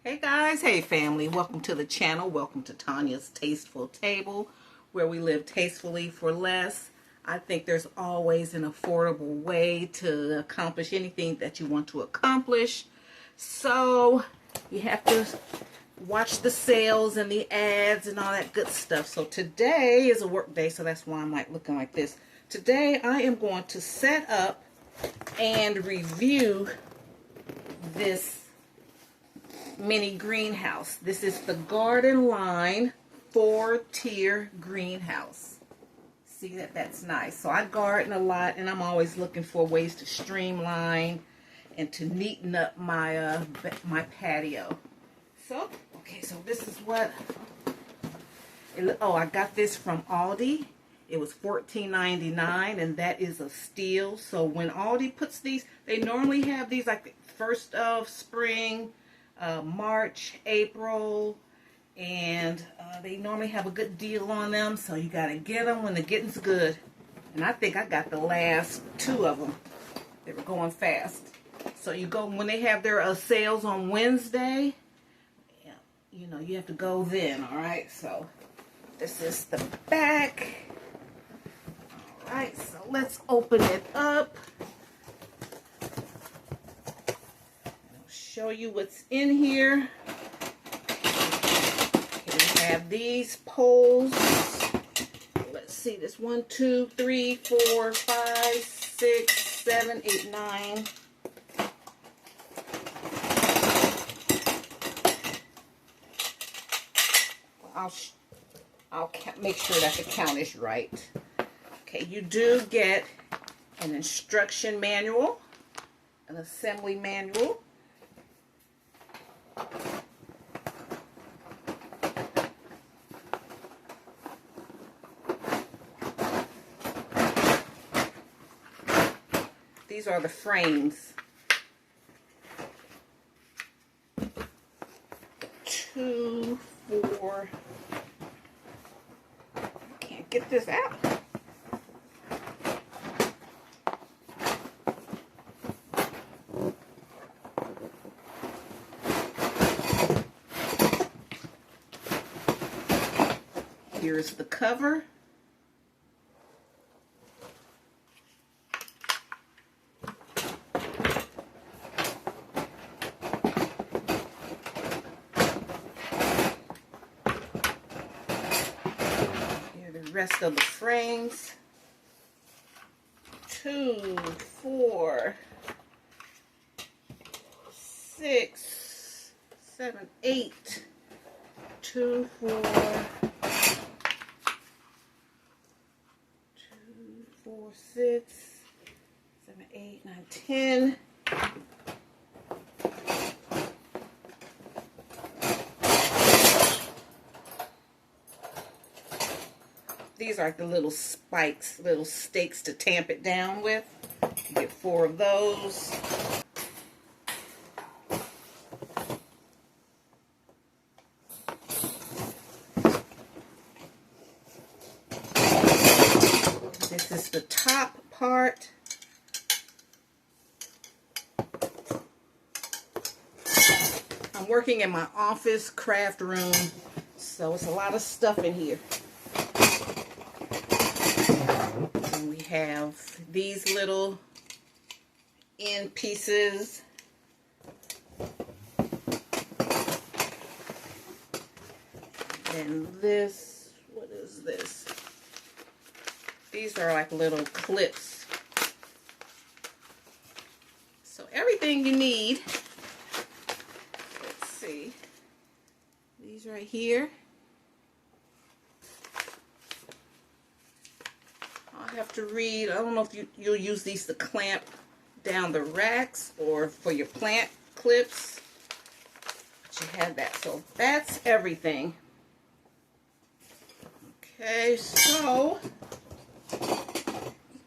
Hey guys, hey family, welcome to the channel. Welcome to Tanya's Tasteful Table, where we live tastefully for less. I think there's always an affordable way to accomplish anything that you want to accomplish. So you have to watch the sales and the ads and all that good stuff. So today is a work day, so that's why I'm looking like this. Today I am going to set up and review this mini greenhouse. This is the Gardenline 4-tier greenhouse. See that's nice. So I garden a lot, and I'm always looking for ways to streamline and to neaten up my my patio. So so this is what I got this from Aldi. It was $14.99, and that is a steal. So when Aldi puts these, they normally have these like the first of spring, March, April, and they normally have a good deal on them, so you got to get them when the getting's good. And I think I got the last two of them. They were going fast. So you go when they have their sales on Wednesday, you know, you have to go then, all right? So this is the back. All right, so let's open it up. Show you what's in here. Okay, we have these poles. Let's see, this 1, 2, 3, 4, 5, 6, 7, 8, 9. I'll make sure that the count is right. Okay, you do get an instruction manual, an assembly manual. These are the frames. 2, 4. I can't get this out. Here's the cover. Here are the rest of the frames. 2, 4, 6, 7, 8. 2, 4, 4, 6, 7, 8, 9, 10. These are the little spikes, little stakes to tamp it down with. You get 4 of those. This is the top part. I'm working in my office craft room, so it's a lot of stuff in here. And we have these little end pieces. And this, what is this? These are like little clips. So everything you need. Let's see. These right here. I'll have to read. I don't know if you'll use these to clamp down the racks or for your plant clips. But you have that. So that's everything. Okay, so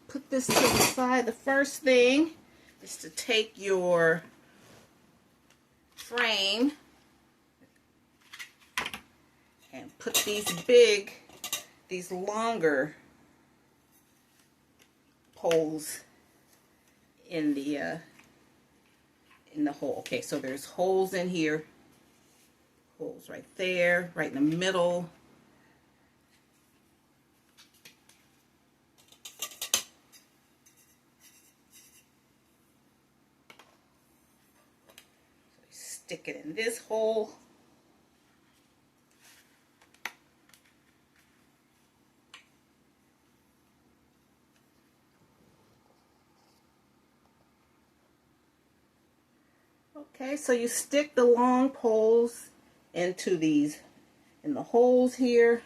put this to the side. The first thing is to take your frame and put these longer poles in the hole. Okay, so there's holes in here Holes right there, right in the middle. Stick it in this hole. Okay, so you stick the long poles into these, in the holes here,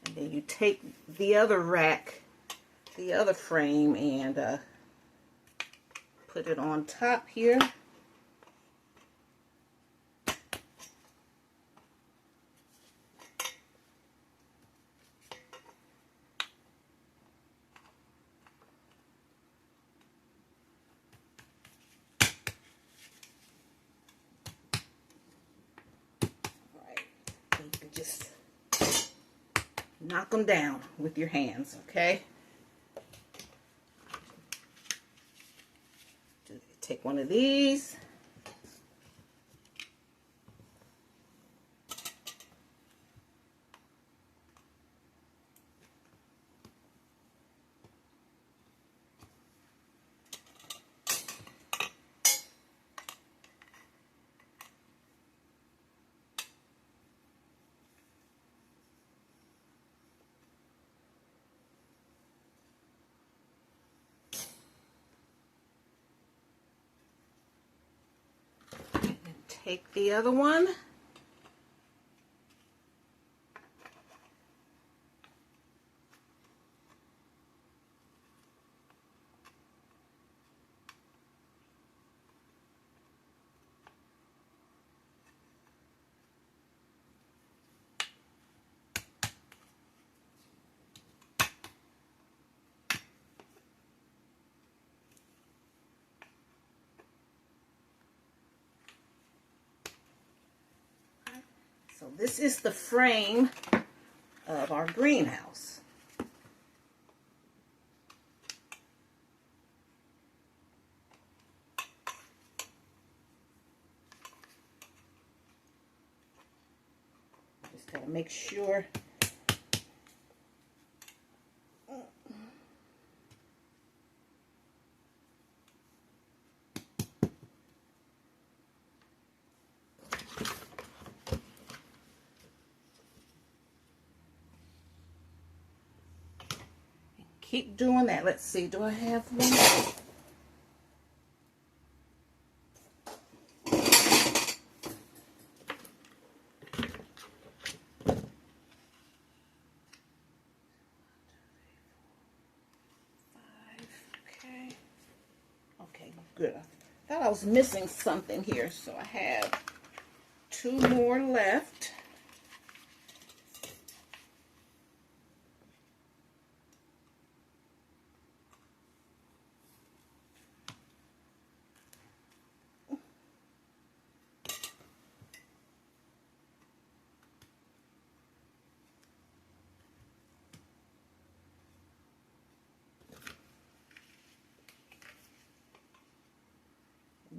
and then you take the other rack, the other frame, and put it on top here. Just knock them down with your hands, okay? Take one of these. Take the other one. So this is the frame of our greenhouse. Just gotta make sure keep doing that. Let's see, do I have one? Okay, good. I thought I was missing something here, so I have 2 more left.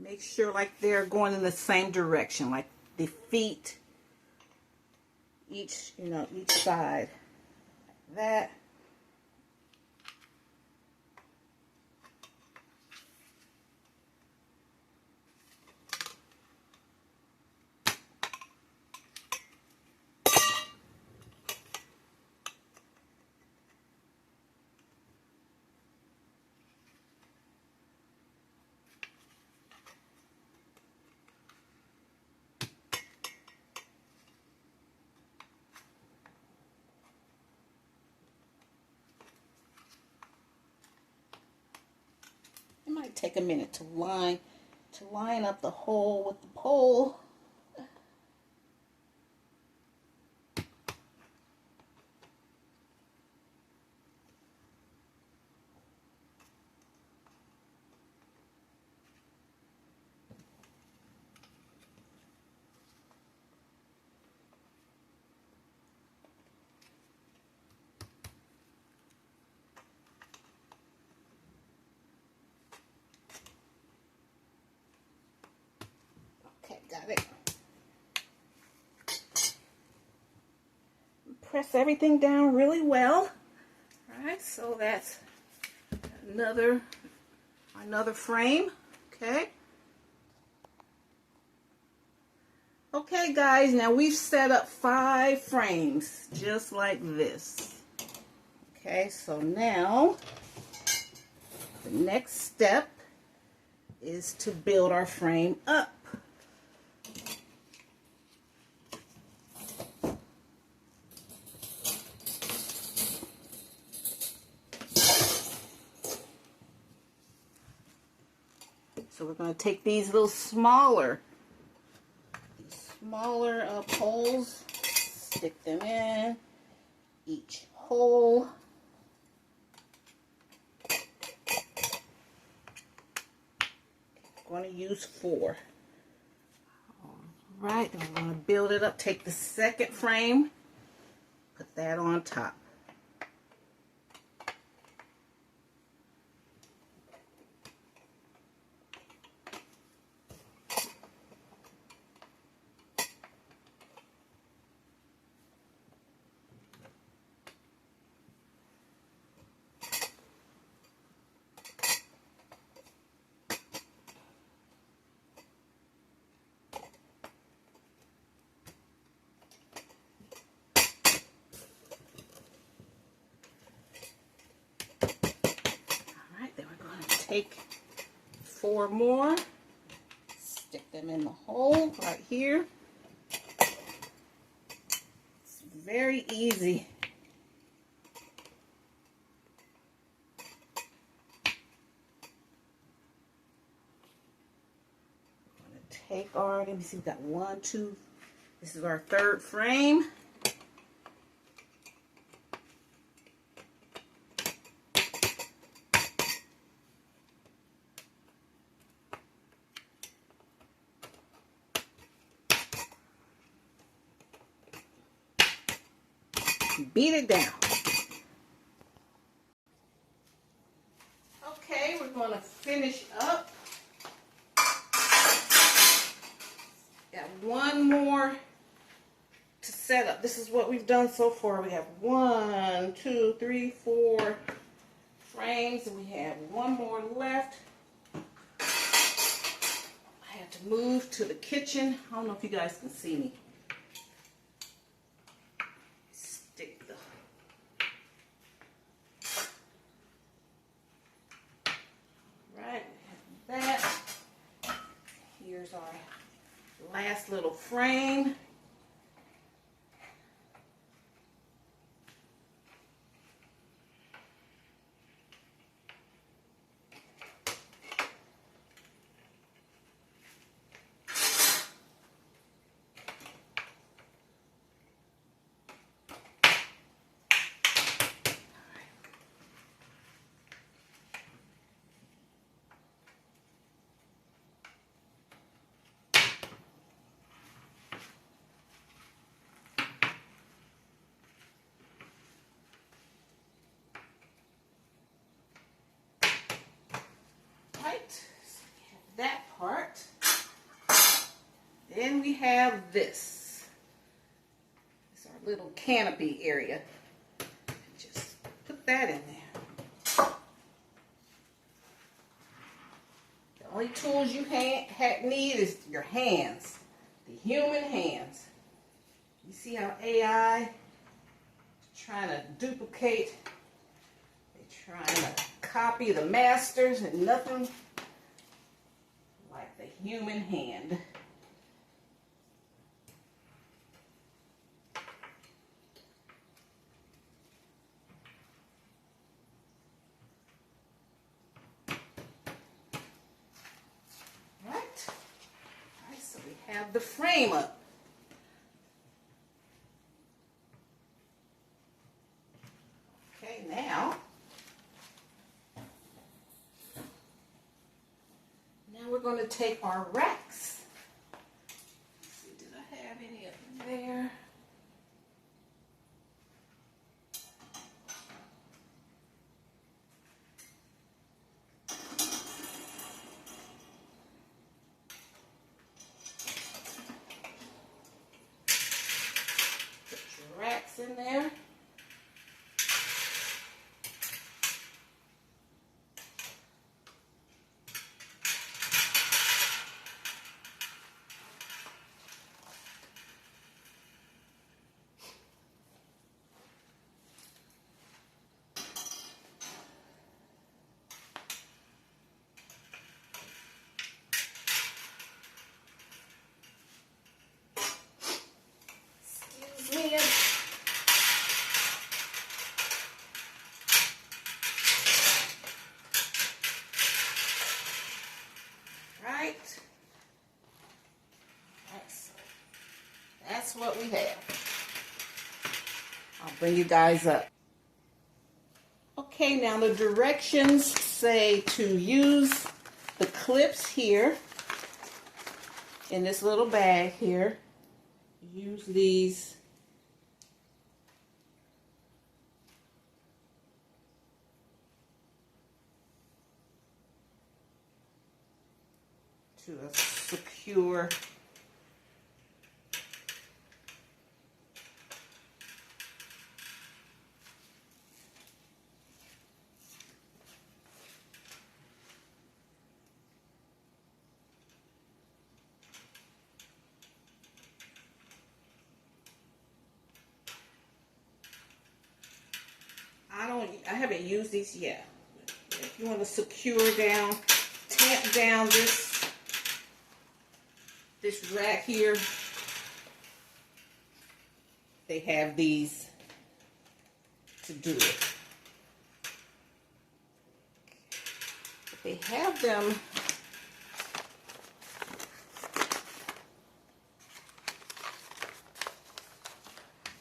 Make sure like they're going in the same direction, like the feet, each side, like that. It might take a minute to line up the hole with the pole. Okay, got it. press everything down really well. All right, so that's another frame. Okay. Okay, guys, now we've set up 5 frames just like this. Okay, so now the next step is to build our frame up. So we're going to take these little smaller poles, stick them in each hole. I'm going to use 4. All right, then we're going to build it up. Take the second frame, put that on top. Take 4 more, stick them in the hole right here. It's very easy. I'm going to take our, let me see, we've got 1, 2, this is our 3rd frame. Beat it down. Okay, we're going to finish up. Got 1 more to set up. This is what we've done so far. We have 1, 2, 3, 4 frames, and we have 1 more left. I have to move to the kitchen. I don't know if you guys can see me. Here's our last little frame. So we have that part. Then we have this. It's our little canopy area. Just put that in there. The only tools you need is your hands, the human hands. You see how AI is trying to duplicate, they're trying to copy the masters, and nothing like the human hand. Right, so we have the frame up. Okay, now we're going to take our racks. Let's see, did I have any of them there? Put your racks that's in there. That's what we have. I'll bring you guys up. Okay, now the directions say to use the clips here in this little bag here. Use these to secure I haven't used these yet. If you want to secure down, tamp down this rack here, they have these to do it. They have them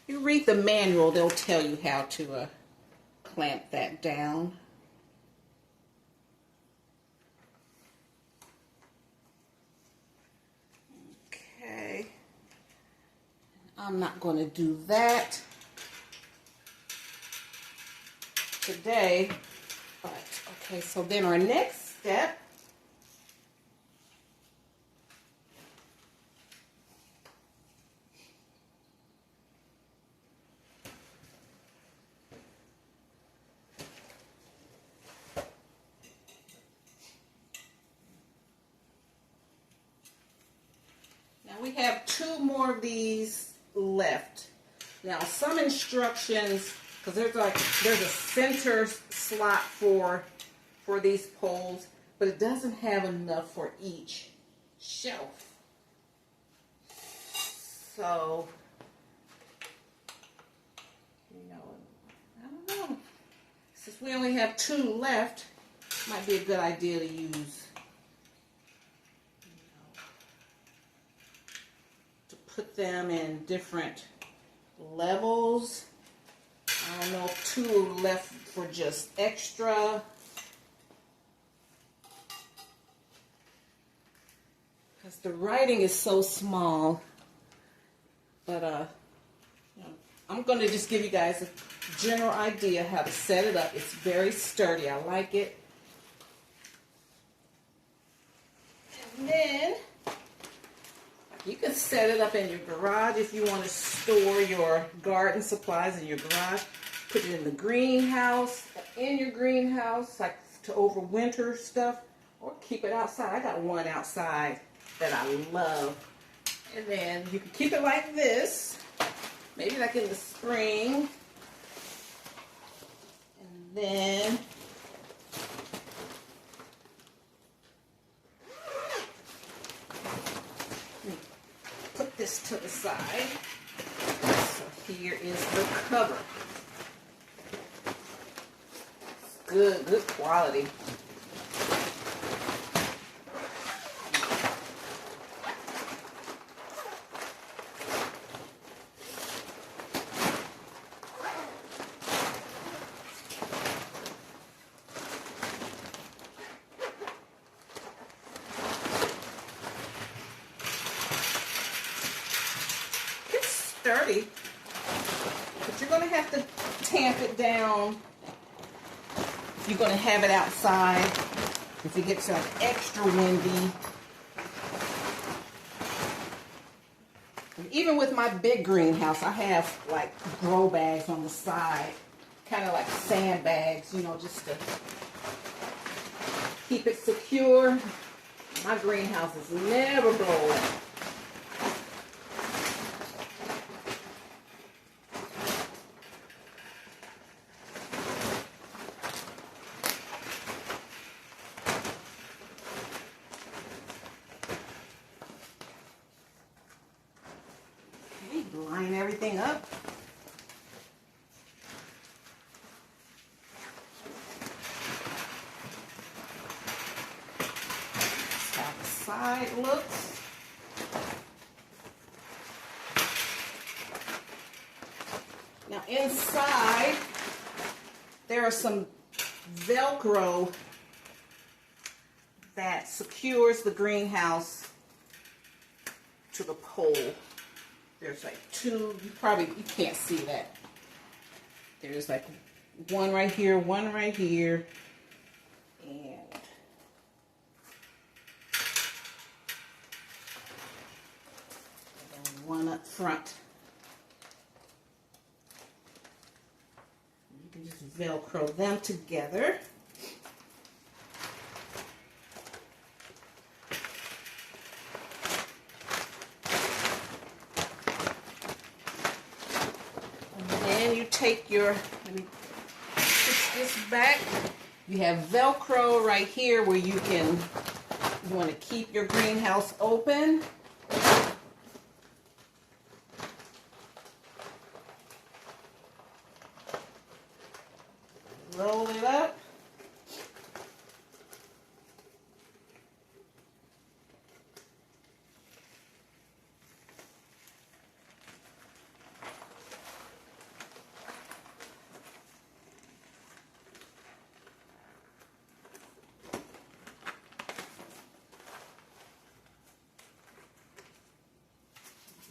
you read the manual, they'll tell you how to clamp that down. Okay. I'm not going to do that today, but okay, so then our next step we have 2 more of these left. Now some instructions, because there's a center slot for these poles, but it doesn't have enough for each shelf. So, I don't know. Since we only have 2 left, it might be a good idea to use. Put them in different levels. I don't know if 2 are left for just extra. Because the writing is so small. But I'm going to just give you guys a general idea how to set it up. It's very sturdy. I like it. And then you can set it up in your garage if you want to store your garden supplies in your garage. Put it in the greenhouse, like to overwinter stuff, or keep it outside. I got one outside that I love. And then you can keep it like this, maybe like in the spring. And then put this to the side. So here is the cover. It's good quality. Sturdy, but you're going to have to tamp it down if you're going to have it outside. If it gets like extra windy, Even with my big greenhouse, I have like grow bags on the side, kind of like sandbags, you know, just to keep it secure. My greenhouses never blow away. Line everything up. That's how the side looks. Now inside, there are some Velcro that secures the greenhouse to the pole. There's like two, you can't see that. There's like one right here, and one up front. You can just Velcro them together. Take your, let me push this back. You have Velcro right here where you want to keep your greenhouse open. Roll it up.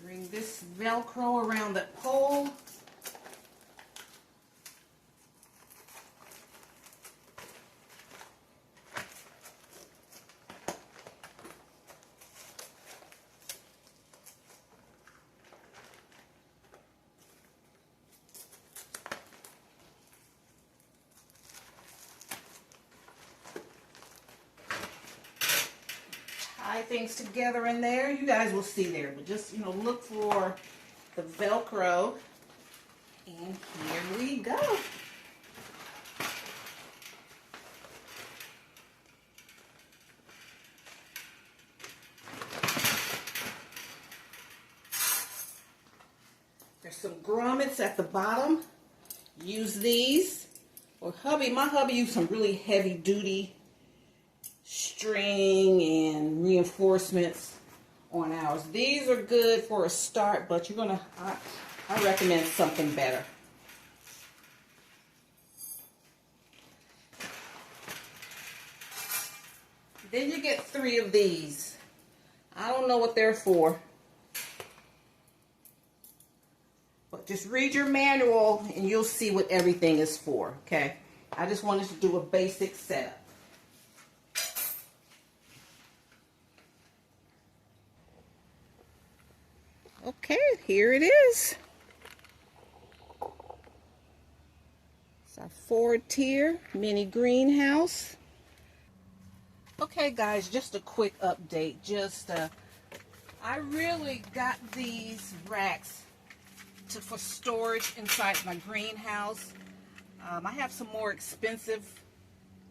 Bring this Velcro around that pole. Tie things together in there. You guys will see there, but just, you know, look for the Velcro, and here we go. There's some grommets at the bottom. Use these. Or my hubby used some really heavy duty string and reinforcements on ours. These are good for a start, but I recommend something better. Then you get 3 of these. I don't know what they're for, but just read your manual and you'll see what everything is for, okay? I just wanted to do a basic setup. Okay, here it is. It's our 4-tier mini greenhouse. Okay guys, just a quick update. I really got these racks for storage inside my greenhouse. I have some more expensive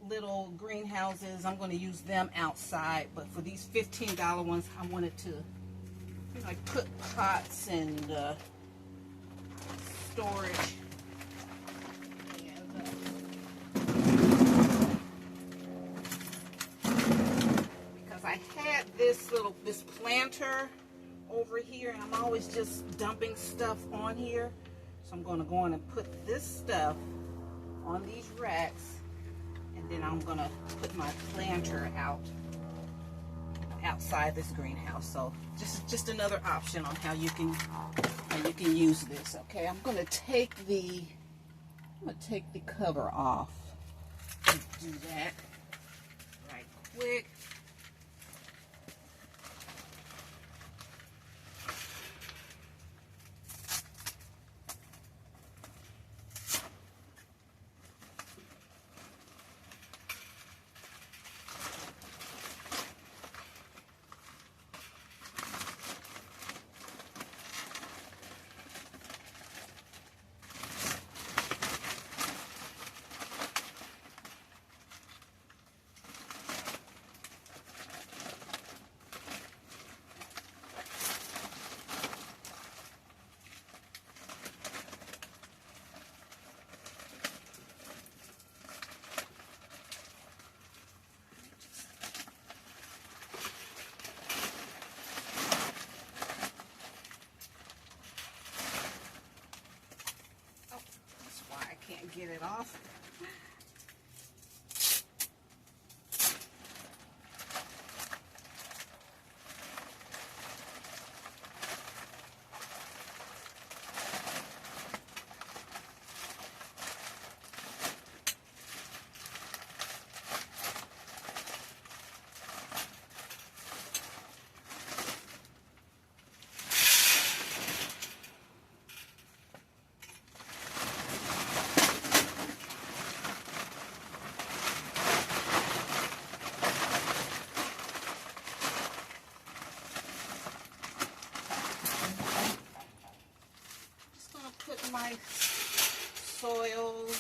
little greenhouses. I'm going to use them outside, but for these $15 ones, I wanted to like put pots and storage. Because I had this planter over here, and I'm always just dumping stuff on here. So I'm going to go on and put this stuff on these racks, and then I'm going to put my planter outside this greenhouse. So just another option on how you can use this. Okay, I'm going to take the cover off. Do that right quick. get it off. Put my soils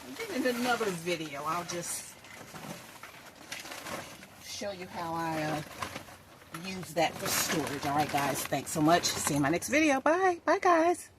and then in another video I'll just show you how I use that for storage. All right, guys. Thanks so much. See you in my next video. Bye. Bye, guys.